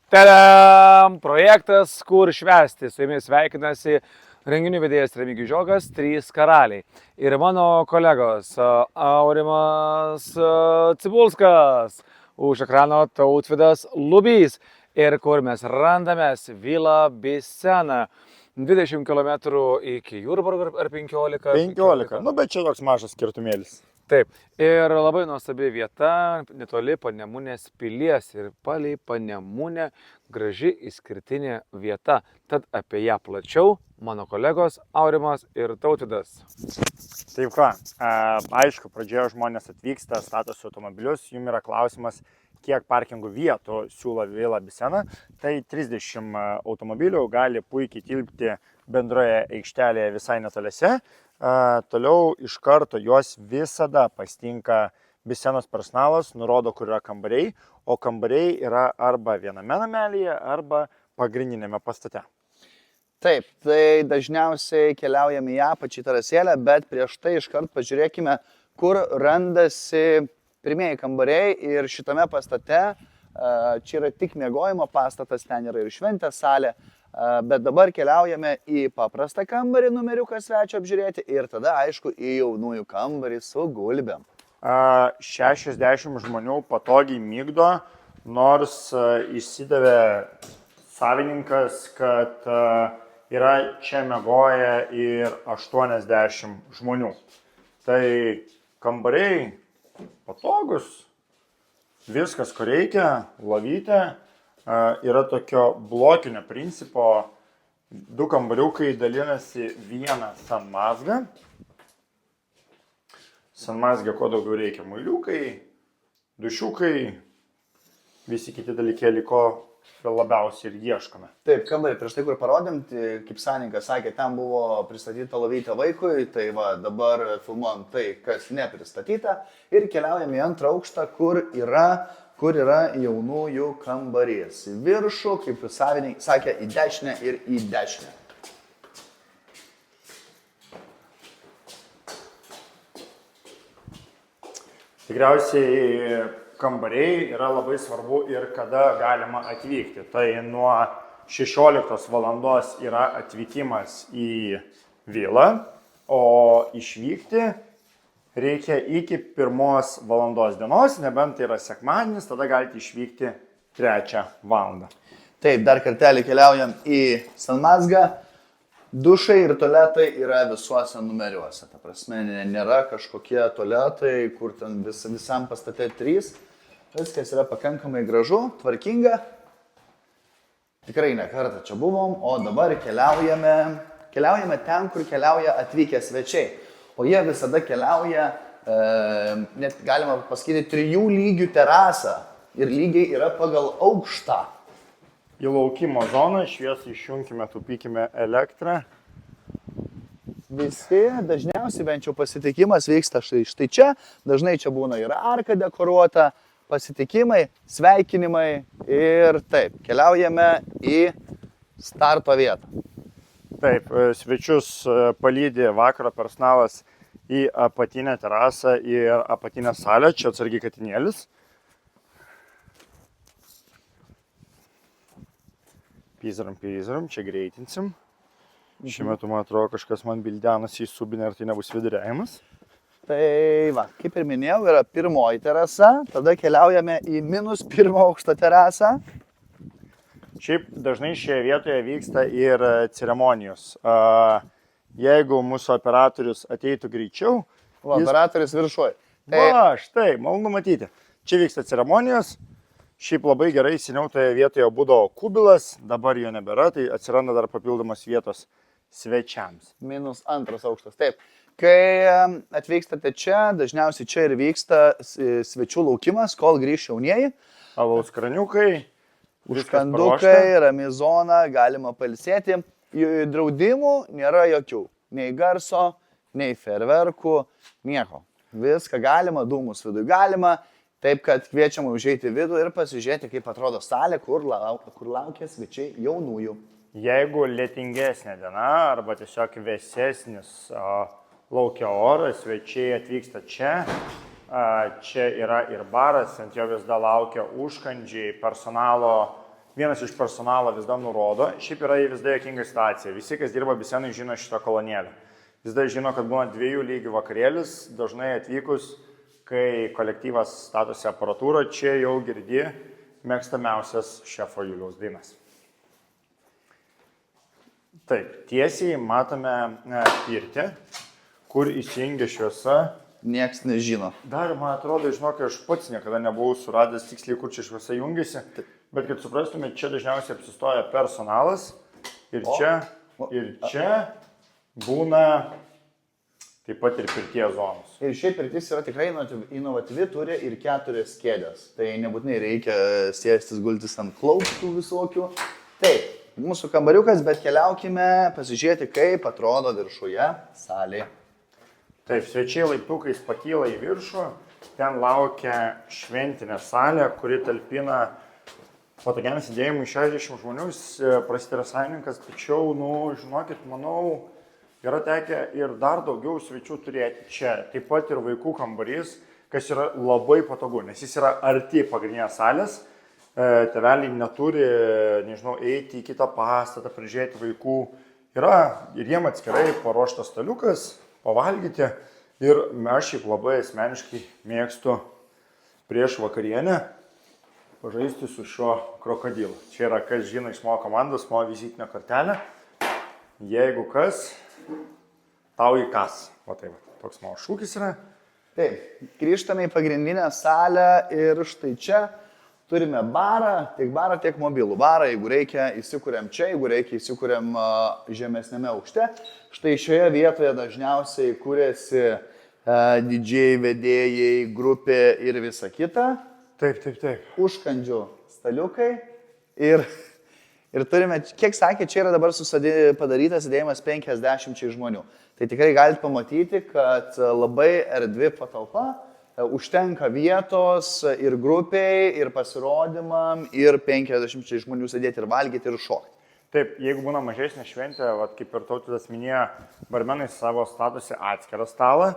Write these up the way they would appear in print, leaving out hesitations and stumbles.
Tadam! Projektas Kur švęsti. Su jumis sveikinasi renginių vedėjas Remigijus Žiogas, 3 karaliai. Ir mano kolegos Aurimas Cibulskas, už ekrano Tautvydas Lubys. Ir kur mes randamės Vila Bisena. 20 km iki Jurbarko ar 15? 15. Nu, bet čia toks mažas skirtumėlis. Taip, ir labai nuostabi vieta, netoli Panemunės pilies ir palei Panemunę graži išskirtinė vieta. Tad apie ją plačiau mano kolegos Aurimas ir Tautvydas. Taip ką, aišku, pradžioje žmonės atvyksta, statosi automobilius, jums yra klausimas, kiek parkingų vietų siūlo Vila Bisena. Tai 30 automobilių gali puikiai tilpti bendroje aikštelėje visai netoliese. Toliau iš karto juos visada pasitinka Bisenos personalas, nurodo, kur yra kambariai, o kambariai yra arba viename namelyje, arba pagrindinėme pastate. Taip, tai dažniausiai keliaujame į apačią terasėlę, bet prieš tai iškart pažiūrėkime, kur randasi pirmieji kambariai ir šitame pastate, čia yra tik miegojimo pastatas, ten yra ir šventės salė, bet dabar keliaujame į paprastą kambarį numeriuką svečio apžiūrėti ir tada, aišku, į jaunųjų kambarį su gulbėm. 60 žmonių patogiai migdo, nors išsidavė savininkas, kad yra čia miegoję ir 80 žmonių. Tai kambariai patogus, viskas, ko reikia, lovytė. Yra tokio blokinio principo, 2 kambariukai dalinasi vieną sanmazgą. Sanmazgė, ko daugiau reikia, muiliukai, dušiukai, visi kiti dalykėliai, ko labiausiai ir ieškome. Taip, kambarį prieš tai, kur parodėm, kaip savininkas sakė, ten buvo pristatyta lovytė vaikui, tai va, dabar filmuojam tai, kas nepristatyta ir keliaujam į antrą aukštą, kur yra jaunųjų kambarys. Viršų, kaip savininkai sakė, į dešinę ir į dešinę. Tikriausiai kambariai yra labai svarbu ir kada galima atvykti. Tai nuo 16 valandos yra atvykimas į vilą, o išvykti reikia iki 1 valandos dienos, nebent tai yra sekmadienis, tada galite išvykti 3 valandą. Taip, dar kartelį keliaujam į sanmazgą. Dušai ir tualetai yra visuose numeriuose. Ta prasme, nėra kažkokie tualetai, kur ten visam pastate 3. Viskas yra pakankamai gražu, tvarkinga. Tikrai ne kartą čia buvom, o dabar keliaujame ten, kur keliauja atvykę svečiai. O jie visada keliauja, net galima pasakyti, 3 lygių terasą. Ir lygiai yra pagal aukštą. Į laukimo zoną šviesą išjunkime, taupykime elektrą. Visi, dažniausiai bent jau pasitikimas vyksta štai čia. Dažnai čia būna ir arka dekoruota, pasitikimai, sveikinimai ir taip, keliaujame į starto vietą. Taip, svečius palydi vakaro personalas į apatinę terasą ir apatinę salę, čia atsargiai katinėlis. Pyzaram, čia greitinsim. Šiuo metu, man atrodo, kažkas man bildenasi į subinę, ar tai nebus viduriavimas. Tai va, kaip ir minėjau, yra 1 terasa, tada keliaujame į -1 aukšto terasą. Šiaip dažnai šioje vietoje vyksta ir ceremonijos. Jeigu mūsų operatorius ateitų greičiau... Operatorius viršuoj. Va, štai, malonu matyti. Čia vyksta ceremonijos. Šiaip labai gerai, seniau toje vietoje būdavo kubilas, dabar jo nebėra, tai atsiranda dar papildomas vietos svečiams. -2 aukštas, taip. Kai atvykstate čia, dažniausiai čia ir vyksta svečių laukimas, kol grįš jaunieji. Alaus kraniukai. Užkandukai, rami zona, galima pailsėti. Draudimų nėra jokių. Nei garso, nei fejerverkų, nieko. Viską galima, dūmus vidui galima. Taip, kad kviečiama užeiti vidų ir pasižiūrėti, kaip atrodo salė, kur laukia svečiai jaunųjų. Jeigu lietingesnė diena arba tiesiog vėsesnis laukia oras, svečiai atvyksta čia. Čia yra ir baras, ant jo vis dar laukia užkandžiai, personalo vienas iš personalo vis dar nurodo, šiaip yra vis dar jokinga situacija. Visi, kas dirba Bisenai, žino šitą kolonėlę. Vis dar žino, kad būna 2 lygių vakarėlis, dažnai atvykus, kai kolektyvas statosi aparatūrą, čia jau girdi mėgstamiausias šefo Juliaus dainas. Taip, tiesiai matome pirtį, kur įsijungia šviesa. Niekas nežino. Dar, man atrodo, žinok, aš pats niekada nebuvau suradęs tiksliai, kur čia šviesa jungiasi, bet kad suprastumėte, čia dažniausiai apsistoja personalas ir čia būna taip pat ir pirties zonos. Ir šiaip pirtis yra tikrai inovatyvi, turi ir 4 kėdės. Tai nebūtinai reikia sėstis, gultis ant klauptų visokių. Taip, mūsų kambariukas, bet keliaukime pasižiūrėti, kaip atrodo viršuje salė. Taip, svečiai laiptukais pakyla į viršų, ten laukia šventinė salė, kuri talpina patogiam sėdėjimui 60 žmonių, prasideda savininkas, tačiau, žinokit, manau, yra tekę ir dar daugiau svečių turėti čia. Taip pat ir vaikų kambarys, kas yra labai patogu, nes jis yra arti pagrindinės salės. Tėveliai neturi, eiti į kitą pastatą, prižiūrėti vaikų. Yra ir jiem atskirai paruoštas staliukas, pavalgyti. Ir aš šiaip labai asmeniškai mėgstu prieš vakarienę pažaisti su šiuo krokodilu. Čia yra, kas žino iš mano komandos, mano vizitinė kortelė. Jeigu kas, tau įkas. O taip, toks mano šūkis yra. Taip, grįžtame į pagrindinę salę ir štai čia turime barą, tiek mobilų barą, jeigu reikia įsikūrėm čia, jeigu reikia įsikūrėm žemesnėme aukšte. Štai šioje vietoje dažniausiai kūrėsi didžiai vedėjai, grupė ir visa kita. Taip. Užkandžių staliukai ir turime, kiek sakė, čia yra dabar padarytas sėdėjimas 50 žmonių. Tai tikrai galite pamatyti, kad labai erdvi patalpa. Užtenka vietos ir grupiai, ir pasirodymam, ir 50 žmonių sėdėti ir valgyti, ir šokti. Taip, jeigu būna mažesnė šventė, kaip ir Tautvydas minėjo, barmenai savo statosi atskirą stalą,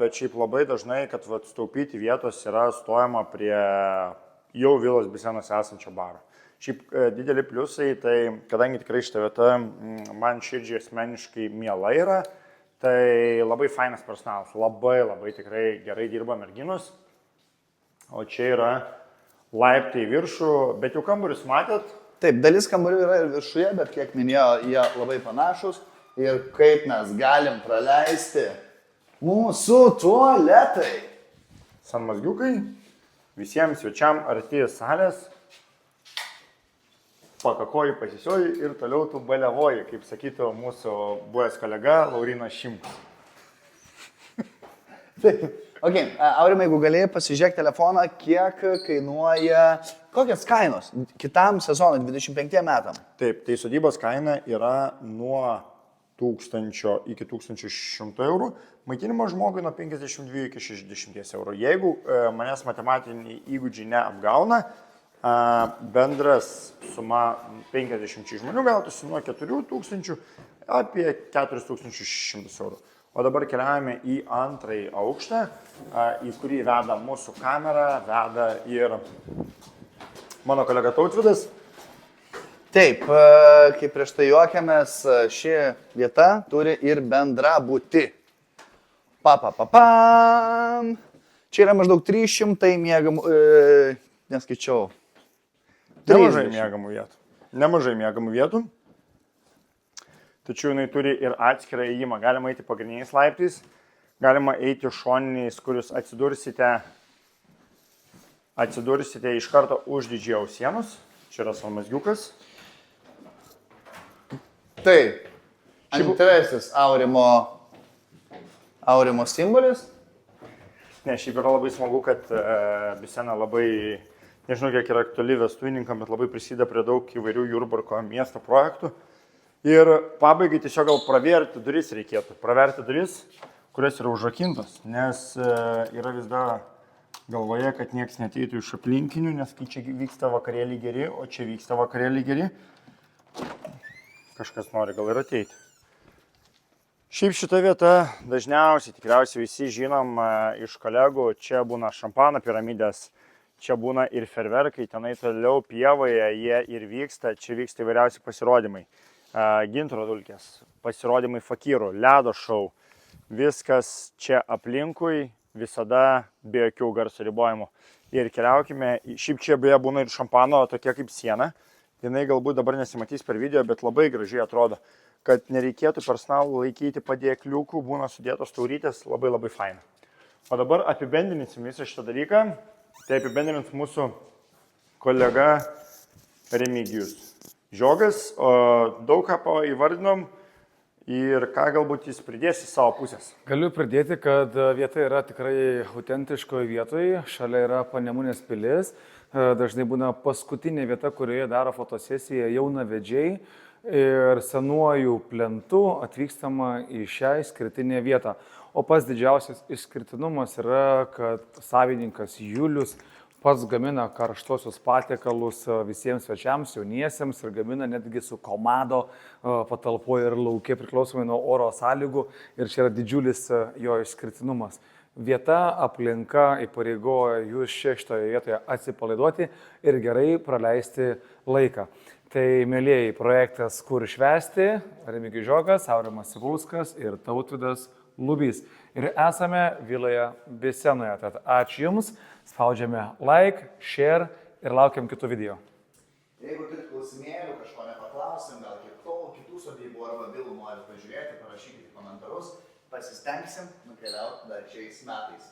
bet šiaip labai dažnai, kad staupyti vietos yra stojama prie jau Vilos Bisenuose esančio baro. Šiaip dideli pliusai, tai kadangi tikrai šitą vietą man širdžiai asmeniškai miela yra, tai labai fainas personalas, labai tikrai gerai dirba merginos, o čia yra laiptai į viršų, bet jau kambarius matėt? Taip, dalis kambarių yra ir viršuje, bet kiek minėjo, jie labai panašus ir kaip mes galim praleisti mūsų tualetai. Sanmazgiukai, visiems svečiam arti salės, pakakoji, pasisioji ir toliau tu baliavoji, kaip sakytų mūsų buvęs kolega Laurynas Šimkus. Taip, ok, Aurimai, jeigu galėjai pasižiūrėk telefoną, kiek kainuoja, kokias kainos kitam sezonui, 25 metam? Taip, tai sodybos kaina yra nuo 1000 iki 1100 eurų, maitinimo žmogui nuo 52 iki 60 eurų. Jeigu manęs matematiniai įgūdžiai neapgauna, bendras suma 50 žmonių gautųsi nuo 4000 apie 4100 eurų. O dabar keliaujame į antrąjį aukštą, į kurį veda mūsų kamera, veda ir mano kolega Tautvydas. Taip, kaip prieš tai juokiamės, ši vieta turi ir bendrabutį. Papapapam. Čia yra maždaug 300 miegamų, neskaičiau. Nemažai miegamų vietų. Tačiau jinai turi ir atskirą įėjimą. Galima eiti pagrindiniais laiptais, galima eiti šoniniais, kur jūs atsidursite iš karto už didžiaus sienos. Čia yra sanmazgiukas. Taip, antrasis Aurimo simbolis. Ne, šiaip yra labai smagu, kad Bisena labai, nežinau kiek yra aktuali vestuvininkam, bet labai prisideda prie daug įvairių Jurbarko miesto projektų. Ir pabaigai tiesiog gal praverti duris reikėtų. Praverti duris, kurios yra užrakintos, nes yra vis dar galvoje, kad niekas neteitų iš aplinkinių, nes kai čia vyksta vakarėlį geri, o čia vyksta vakarėlį geri, kažkas nori gal ir ateiti. Šiaip šita vieta dažniausiai, tikriausiai visi žinom iš kolegų, čia būna šampano piramidės, čia būna ir ferverkai, tenai toliau pievoje jie ir vyksta, čia vyksta įvairiausi pasirodymai. Gintaro dulkės, pasirodymai fakyrų, ledo šou, viskas čia aplinkui, visada be jokių garso ribojimų. Ir keliaukime, šiaip čia beje būna ir šampano tokia kaip siena, jinai galbūt dabar nesimatys per video, bet labai gražiai atrodo, kad nereikėtų personalų laikyti padėkliukų, būna sudėtos taurytės, labai labai faina. O dabar apibendrinsim visą šitą dalyką, tai apibendrins mūsų kolega Remigijus Žiogas, daug ką įvardinom. Ir ką galbūt jis pridės į savo pusės? Galiu pridėti, kad vieta yra tikrai autentiškoje vietoje, šalia yra Panemunės pilis, dažnai būna paskutinė vieta, kurioje daro fotosesiją jaunavedžiai ir senuoju plentu atvykstama į šią išskirtinę vietą. O pats didžiausias išskirtinumas yra, kad savininkas Julius pats gamina karštosius patiekalus visiems svečiams, jauniesiems ir gamina netgi su komado patalpoje ir lauke priklausomai nuo oro sąlygų. Ir čia yra didžiulis jo išskirtinumas. Vieta, aplinka įpareigoja jūs šitoje vietoje atsipalaiduoti ir gerai praleisti laiką. Tai, mėlyjeji, projektas Kur švęsti, Remigijus Žiogas, Aurimas Cibulskas ir Tautvydas Lubys. Ir esame viloje Bisenoje. Tad ačiū Jums, spaudžiame like, share ir laukiam kitų video. Jeigu turit klausimėlių, kažko nepaklausim, gal kitų sodybų arba vilų norit pažiūrėti, parašykite komentarus, pasistengsim nukeliauti dar šiais metais.